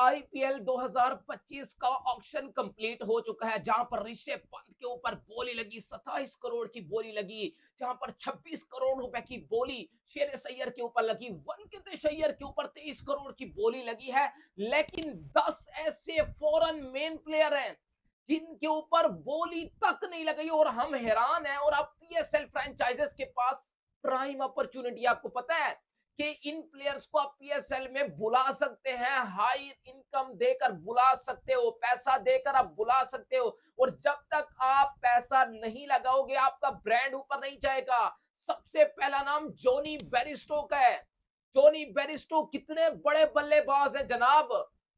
IPL 2025 का auction complete हो चुका है, जहां पर ऋषभ पंत के ऊपर बोली लगी, 27 करोड़ की बोली लगी, जहां पर 26 करोड़ रुपए की बोली श्रेयस अय्यर के ऊपर लगी, वेंकटेश अय्यर के ऊपर 23 करोड़ की बोली लगी है। लेकिन 10 ऐसे फॉरेन मेन प्लेयर हैं जिनके ऊपर बोली तक नहीं लगी, और हम हैरान हैं। और अब पीएसएल फ्रेंचाइजेस के पास प्राइम अपॉर्चुनिटी, आपको पता है कि इन प्लेयर्स को आप पीएसएल में बुला सकते हैं, हाई इनकम देकर बुला सकते हो, पैसा देकर आप बुला सकते हो। और जब तक आप पैसा नहीं लगाओगे, आपका ब्रांड ऊपर नहीं जाएगा। सबसे पहला नाम जॉनी बेरिस्टो का है। जॉनी बेरिस्टो कितने बड़े बल्लेबाज हैं जनाब।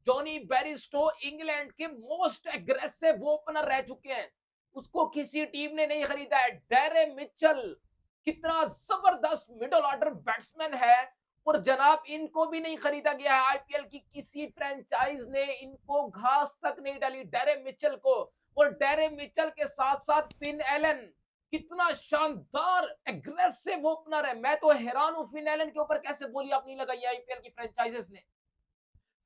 जॉनी बेरिस्टो इंग्लैंड के मोस्ट एग्रेसिव ओपनर रह चुके हैं, उसको किसी टीम ने नहीं खरीदा है। डेरे मिचेल कितना जबरदस्त मिडिल ऑर्डर बैट्समैन है, और जनाब इनको भी नहीं खरीदा गया है। आईपीएल की किसी फ्रेंचाइज ने इनको घास तक नहीं डाली, डेरे मिचेल को। और डेरे मिचेल के साथ साथ फिन एलन कितना शानदार एग्रेसिव ओपनर है। मैं तो हैरान हूं, फिन एलन के ऊपर कैसे बोली आप नहीं लगाई आईपीएल की फ्रेंचाइजेस ने।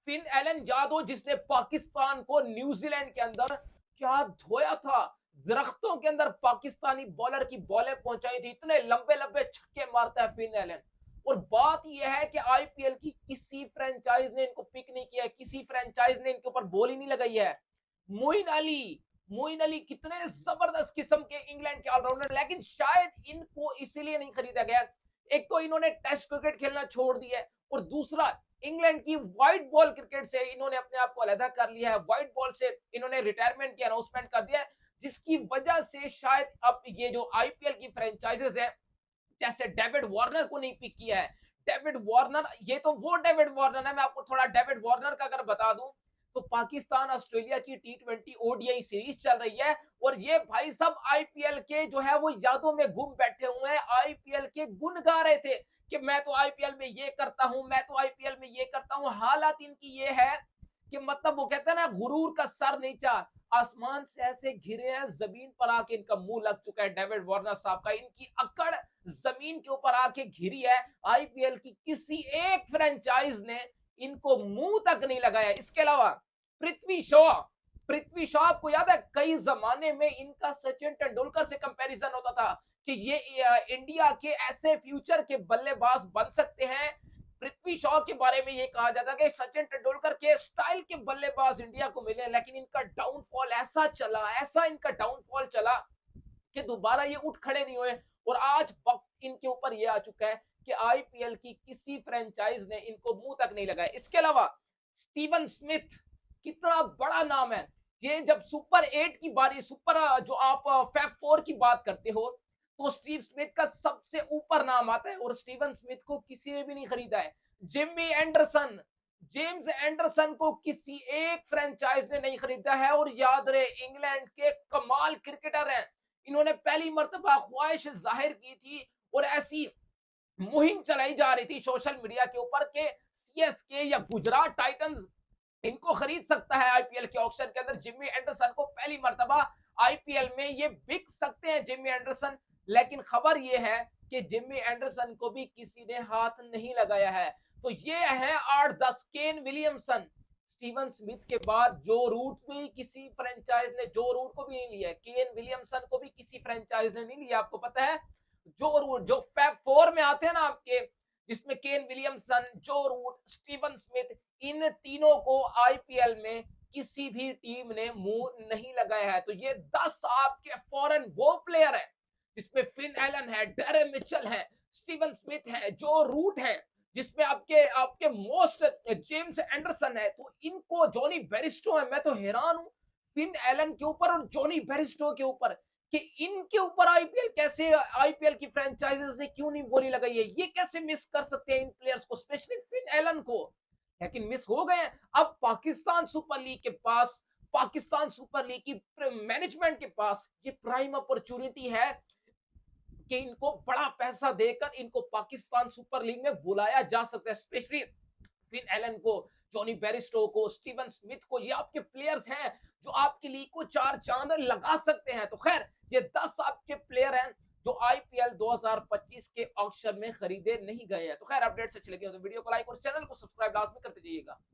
फिन एलन यादव जिसने पाकिस्तान को न्यूजीलैंड के अंदर क्या धोया था, दरख्तों के अंदर पाकिस्तानी बॉलर की बॉलें पहुंचाई थी, इतने लंबे लंबे छक्के मारता है फिन एलन। और बात यह है कि आईपीएल की किसी फ्रेंचाइज ने इनको पिक नहीं किया है, किसी फ्रेंचाइज ने इनके ऊपर बॉल ही नहीं लगाई है। मोइन अली कितने जबरदस्त किस्म के इंग्लैंड के ऑलराउंडर, लेकिन शायद इनको इसीलिए नहीं खरीदा गया। एक तो इन्होंने टेस्ट क्रिकेट खेलना छोड़ दिया है, और दूसरा इंग्लैंड की व्हाइट बॉल क्रिकेट से इन्होंने अपने आप को अलग कर लिया है। व्हाइट बॉल से इन्होंने रिटायरमेंट की अनाउंसमेंट कर दिया है, जिसकी वजह से शायद अब ये जो आईपीएल की फ्रेंचाइजेस है, जैसे डेविड वार्नर को नहीं पिक किया है। डेविड वार्नर, ये तो वो डेविड वार्नर है। मैं आपको थोड़ा डेविड वार्नर का अगर बता दूं, तो पाकिस्तान ऑस्ट्रेलिया की टी20 ओडीआई सीरीज चल रही है, और ये भाई सब आईपीएल के जो है वो यादों में गुम बैठे हुए हैं। आईपीएल के गुण गा रहे थे कि मैं तो आईपीएल में ये करता हूं, मैं तो आईपीएल में ये करता हूं। हालात इनकी ये है कि मतलब वो कहते हैं ना, गुरूर का सर नीचा, आसमान से ऐसे घिरे हैं, जमीन पर आके इनका मुंह लग चुका है। डेविड वार्नर साहब का, इनकी अकड़ जमीन के ऊपर आके घिरी है। आईपीएल की किसी एक फ्रेंचाइज ने इनको मुंह तक नहीं लगाया। इसके अलावा पृथ्वी शॉ, पृथ्वी शॉ आपको याद है, कई जमाने में इनका सचिन तेंदुलकर से कंपैरिजन होता था कि ये इंडिया के ऐसे फ्यूचर के बल्लेबाज बन सकते हैं। पृथ्वी शॉ के बारे में ये कहा जाता है कि सचिन तेंदुलकर के स्टाइल के बल्लेबाज इंडिया को मिले, लेकिन इनका डाउनफॉल ऐसा चला, ऐसा इनका डाउनफॉल चला कि दोबारा ये उठ खड़े नहीं हुए। और आज वक्त इनके ऊपर ये आ चुका है कि आईपीएल की किसी फ्रेंचाइज ने इनको मुंह तक नहीं लगाया। इसके अलावा स्टीवन स्मिथ कितना बड़ा नाम है। ये जब सुपर 8 की बारी, सुपर जो आप फैब 4 की बात करते हो, तो स्टीव स्मिथ का सबसे ऊपर नाम आता है, और स्टीवन स्मिथ को किसी ने भी नहीं खरीदा है। जिम्मी एंडरसन, जेम्स एंडरसन को किसी एक फ्रेंचाइज ने नहीं खरीदा है। और याद रहे, इंग्लैंड के कमाल क्रिकेटर हैं, इन्होंने पहली मर्तबा ख्वाहिश जाहिर की थी, और ऐसी मुहिम चलाई जा रही थी सोशल मीडिया के ऊपर के सीएसके या गुजरात टाइटंस इनको खरीद सकता है आईपीएल के ऑक्शन के अंदर। जिम्मी एंडरसन को पहली मर्तबा आईपीएल में ये बिक सकते हैं, जिम्मी एंडरसन। लेकिन खबर ये है कि जिम्मी एंडरसन को भी किसी ने हाथ नहीं लगाया है। तो ये है 8-10 केन विलियमसन। स्टीवन स्मिथ के बाद जो रूट भी किसी फ्रेंचाइज ने, जो रूट को भी नहीं लिया, केन विलियमसन को भी किसी फ्रेंचाइज ने नहीं लिया। आपको पता है, जो रूट जो फैब 4 में आते हैं ना आपके, जिसमें केन विलियमसन, जो रूट, स्टीवन स्मिथ, इन तीनों को आईपीएल में किसी भी टीम ने मुंह नहीं लगाया है। तो ये 10 आपके फॉरेन वो प्लेयर है, जिसमें फिन एलन है, डेरे मिचेल है, स्टीवन स्मिथ है, जो रूट है, जिसमें आपके आपके मोस्ट जेम्स एंडरसन है। तो इनको, जॉनी बेरिस्टो है, मैं तो हैरान हूं फिन एलन के ऊपर और जॉनी बेरिस्टो के ऊपर, कि इनके ऊपर आईपीएल कैसे, आईपीएल की फ्रेंचाइजेस ने क्यों नहीं बोली लगाई है। ये कैसे मिस कर सकते हैं इन प्लेयर्स को, स्पेशली फिन एलन को। लेकिन मिस हो गए। अब पाकिस्तान सुपर लीग के पास, पाकिस्तान सुपर लीग की मैनेजमेंट के पास ये प्राइम अपॉर्चुनिटी है कि इनको बड़ा पैसा देकर इनको पाकिस्तान सुपर लीग में बुलाया जा सकता है। स्पेशली फिन एलन को, जॉनी बेरिस्टो को, स्टीवन स्मिथ को, ये आपके प्लेयर्स हैं जो आपकी लीग को चार चांद लगा सकते हैं। तो खैर, ये 10 आपके प्लेयर हैं जो आईपीएल 2025 के ऑक्शन में खरीदे नहीं गए हैं। तो खैर, अपडेट अच्छी लगी हो तो वीडियो को लाइक और चैनल को सब्सक्राइब लाजमी करते जाइएगा।